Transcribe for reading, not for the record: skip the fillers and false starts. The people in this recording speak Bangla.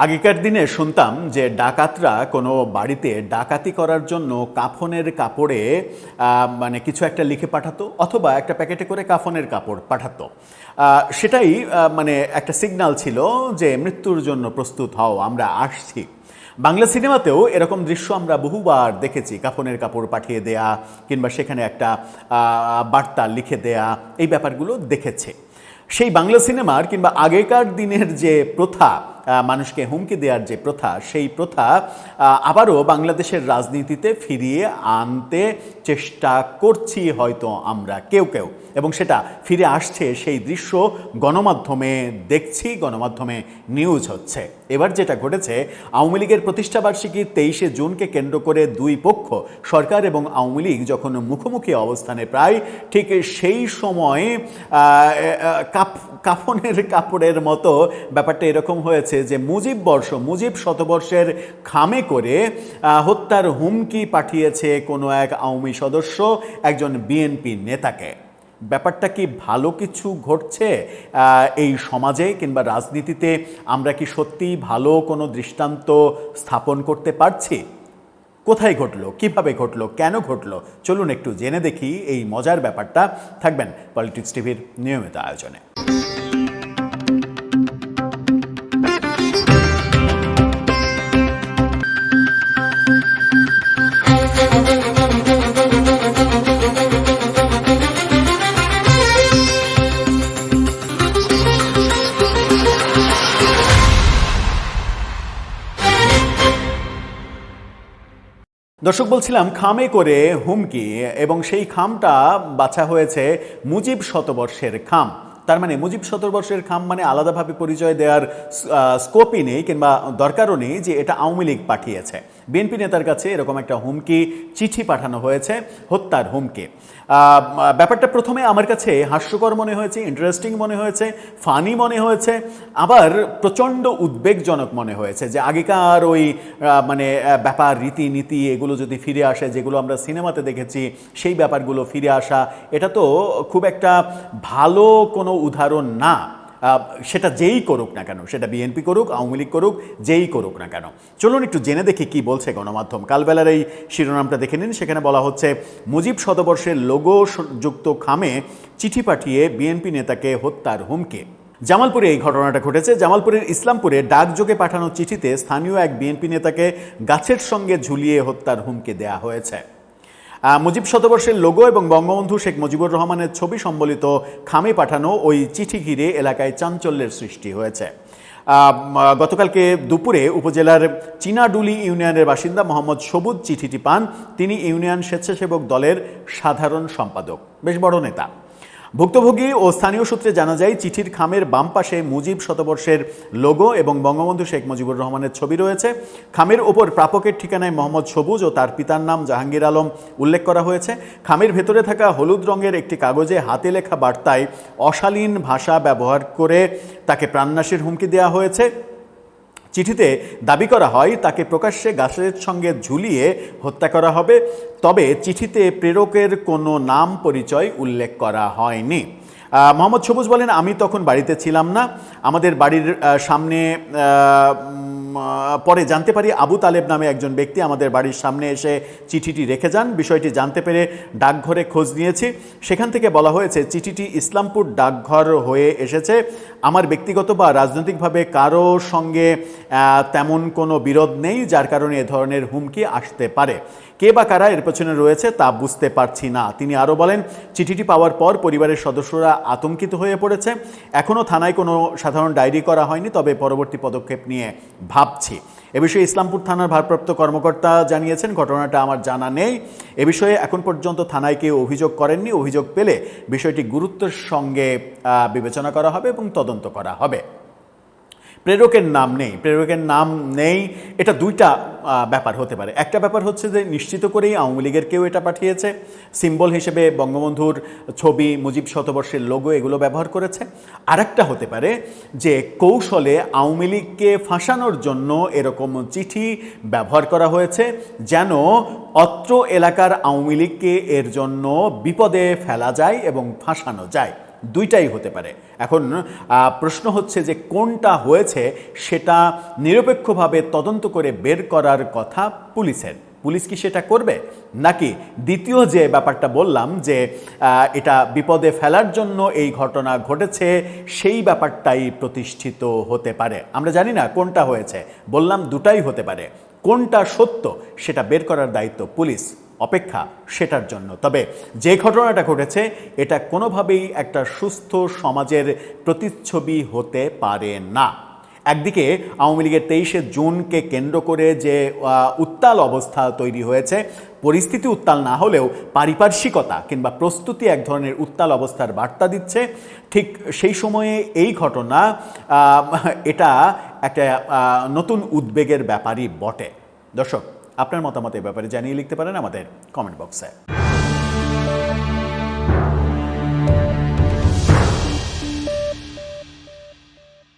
আগেকার দিনে শুনতাম যে ডাকাতরা কোনো বাড়িতে ডাকাতি করার জন্য কাফনের কাপড়ে মানে কিছু একটা লিখে পাঠাতো অথবা একটা প্যাকেটে করে কাফনের কাপড় পাঠাতো। সেটাই মানে একটা সিগন্যাল ছিল যে মৃত্যুর জন্য প্রস্তুত হও, আমরা আসছি। বাংলা সিনেমাতেও এরকম দৃশ্য আমরা বহুবার দেখেছি, কাফনের কাপড় পাঠিয়ে দেয়া কিংবা সেখানে একটা বার্তা লিখে দেয়া, এই ব্যাপারগুলো দেখেছে। সেই বাংলা সিনেমার কিংবা আগেকার দিনের যে প্রথা, মানুষকে হুমকি দেওয়ার যে প্রথা, সেই প্রথা আবারও বাংলাদেশের রাজনীতিতে ফিরিয়ে আনতে চেষ্টা করছি হয়তো আমরা কেউ কেউ, এবং সেটা ফিরে আসছে, সেই দৃশ্য গণমাধ্যমে দেখছি, গণমাধ্যমে নিউজ হচ্ছে। এবার যেটা ঘটেছে, আওয়ামী লীগের প্রতিষ্ঠাবার্ষিকী 23শে জুনকে কেন্দ্র করে দুই পক্ষ, সরকার এবং আওয়ামী লীগ, যখন মুখোমুখি অবস্থানে প্রায়, ঠিক সেই সময় কাফনের কাপড়ের মতো ব্যাপারটা এরকম হয়েছে যে মুজিব শতবর্ষের খামে করে হত্যার হুমকি পাঠিয়েছে কোনো এক আওয়ামী সদস্য একজন বিএনপি নেতাকে। ব্যাপারটা কি ভালো কিছু ঘটছে এই সমাজে কিংবা রাজনীতিতে? আমরা কি সত্যিই ভালো কোনো দৃষ্টান্ত স্থাপন করতে পারছি? কোথায় ঘটলো, কিভাবে ঘটলো, কেন ঘটলো, চলুন একটু জেনে দেখি এই মজার ব্যাপারটা। থাকবেন পলিটিক্স টিভির নিয়মিত আয়োজনে। দর্শক, বলছিলাম খামে করে হুমকি, এবং সেই খামটা বাছা হয়েছে মুজিব শতবর্ষের খাম। তার মানে মুজিব শতবর্ষের খাম মানে আলাদাভাবে পরিচয় দেওয়ার স্কোপই নেই কিংবা দরকারও নেই যে এটা আওয়ামী লীগ পাঠিয়েছে। বিএনপি নেতার কাছে এরকম একটা হুমকি চিঠি পাঠানো হয়েছে, হত্যার হুমকি। ব্যাপারটা প্রথমে আমার কাছে হাস্যকর মনে হয়েছে, ইন্টারেস্টিং মনে হয়েছে, ফানি মনে হয়েছে, আবার প্রচণ্ড উদ্বেগজনক মনে হয়েছে যে আগেকার ওই মানে ব্যাপার, রীতিনীতি, এগুলো যদি ফিরে আসে, যেগুলো আমরা সিনেমাতে দেখেছি, সেই ব্যাপারগুলো ফিরে আসা, এটা তো খুব একটা ভালো কোনো উদাহরণ না। সেটা যেই করুক না কেন, সেটা বিএনপি করুক, আওয়ামী লীগ করুক, যেই করুক না কেন। চলুন একটু জেনে দেখি কি বলছে গণমাধ্যম। কালবেলার এই শিরোনামটা দেখে নিন। সেখানে বলা হচ্ছে, মুজিব শতবর্ষের লোগো যুক্ত খামে চিঠি পাঠিয়ে বিএনপি নেতাকে হত্যার হুমকি। জামালপুরে এই ঘটনাটা ঘটেছে। জামালপুরের ইসলামপুরে ডাকযোগে পাঠানো চিঠিতে স্থানীয় এক বিএনপি নেতাকে গাছের সঙ্গে ঝুলিয়ে হত্যার হুমকি দেয়া হয়েছে। মুজিব শতবর্ষের লোগো এবং বঙ্গবন্ধু শেখ মুজিবুর রহমানের ছবি সম্বলিত খামে পাঠানো ওই চিঠি ঘিরে এলাকায় চাঞ্চল্যের সৃষ্টি হয়েছে। গতকালকে দুপুরে উপজেলার চিনাডুলি ইউনিয়নের বাসিন্দা মোহাম্মদ সবুজ চিঠিটি পান। তিনি ইউনিয়ন স্বেচ্ছাসেবক দলের সাধারণ সম্পাদক, বেশ বড় নেতা। ভুক্তভোগী ও স্থানীয় সূত্রে জানা যায়, চিঠির খামের বাম পাশে মুজিব শতবর্ষের লোগো এবং বঙ্গবন্ধু শেখ মুজিবুর রহমানের ছবি রয়েছে। খামের ওপর প্রাপকের ঠিকানায় মোহাম্মদ সবুজ ও তার পিতার নাম জাহাঙ্গীর আলম উল্লেখ করা হয়েছে। খামের ভেতরে থাকা হলুদ রঙের একটি কাগজে হাতে লেখা বার্তায় অশালীন ভাষা ব্যবহার করে তাকে প্রাণনাশের হুমকি দেওয়া হয়েছে। চিঠিতে দাবি করা হয় তাকে প্রকাশ্যে গাছের সঙ্গে ঝুলিয়ে হত্যা করা হবে, তবে চিঠিতে প্রেরকের কোনো নাম পরিচয় উল্লেখ করা হয়নি। মোহাম্মদ সবুজ বলেন, আমি তখন বাড়িতে ছিলাম না। আমাদের বাড়ির সামনে পরে জানতে পারি আবু তালেব নামে একজন ব্যক্তি আমাদের বাড়ির সামনে এসে চিঠিটি রেখে যান। বিষয়টি জানতে পেরে ডাকঘরে খোঁজ নিয়েছি। সেখান থেকে বলা হয়েছে চিঠিটি ইসলামপুর ডাকঘর হয়ে এসেছে। আমার ব্যক্তিগত বা রাজনৈতিকভাবে কারো সঙ্গে তেমন কোনো বিরোধ নেই, যার কারণে এ ধরনের হুমকি আসতে পারে। কে বা কারা এর পেছনে রয়েছে তা বুঝতে পারছি না। তিনি আরও বলেন, চিঠিটি পাওয়ার পর পরিবারের সদস্যরা আতঙ্কিত হয়ে পড়েছে। এখনও থানায় কোনো সাধারণ ডায়েরি করা হয়নি, তবে পরবর্তী পদক্ষেপ নিয়ে ভাবছি। এ বিষয়ে ইসলামপুর থানার ভারপ্রাপ্ত কর্মকর্তা জানিয়েছেন, ঘটনাটা আমার জানা নেই। এ বিষয়ে এখন পর্যন্ত থানায় কেউ অভিযোগ করেননি। অভিযোগ পেলে বিষয়টি গুরুত্বের সঙ্গে বিবেচনা করা হবে এবং তদন্ত করা হবে। প্রেরকের নাম নেই, এটা দুইটা ব্যাপার হতে পারে। একটা ব্যাপার হচ্ছে যে নিশ্চিত করেই আওয়ামী লীগের কেউ এটা পাঠিয়েছে, সিম্বল হিসেবে বঙ্গবন্ধুর ছবি, মুজিব শতবর্ষের লোগো, এগুলো ব্যবহার করেছে। আরেকটা হতে পারে যে কৌশলে আওয়ামী লীগকে ফাঁসানোর জন্য এরকম চিঠি ব্যবহার করা হয়েছে, যেন অত্র এলাকার আওয়ামী লীগকে এর জন্য বিপদে ফেলা যায় এবং ফাঁসানো যায়। দুইটাই হতে পারে। এখন প্রশ্ন হচ্ছে যে কোনটা হয়েছে সেটা নিরপেক্ষভাবে তদন্ত করে বের করার কথা পুলিশের। পুলিশ কি সেটা করবে, নাকি দ্বিতীয় যে ব্যাপারটা বললাম যে এটা বিপদে ফেলার জন্য এই ঘটনা ঘটেছে সেই ব্যাপারটাই প্রতিষ্ঠিত হতে পারে? আমরা জানি না কোনটা হয়েছে, বললাম দুটাই হতে পারে। কোনটা সত্য সেটা বের করার দায়িত্ব পুলিশ, অপেক্ষা সেটার জন্য। তবে যে ঘটনাটা ঘটেছে এটা কোনোভাবেই একটা সুস্থ সমাজের প্রতিচ্ছবি হতে পারে না। একদিকে আওয়ামী লীগের 23শে জুনকে কেন্দ্র করে যে উত্তাল অবস্থা তৈরি হয়েছে, পরিস্থিতি উত্তাল না হলেও পারিপার্শ্বিকতা কিংবা প্রস্তুতি এক ধরনের উত্তাল অবস্থার বার্তা দিচ্ছে। ঠিক সেই সময়ে এই ঘটনা এটা একটা নতুন উদ্বেগের ব্যাপারই বটে। দর্শক, আপনার মতামত এ ব্যাপারে জানিয়ে লিখতে পারেন আমাদের কমেন্ট বক্সে।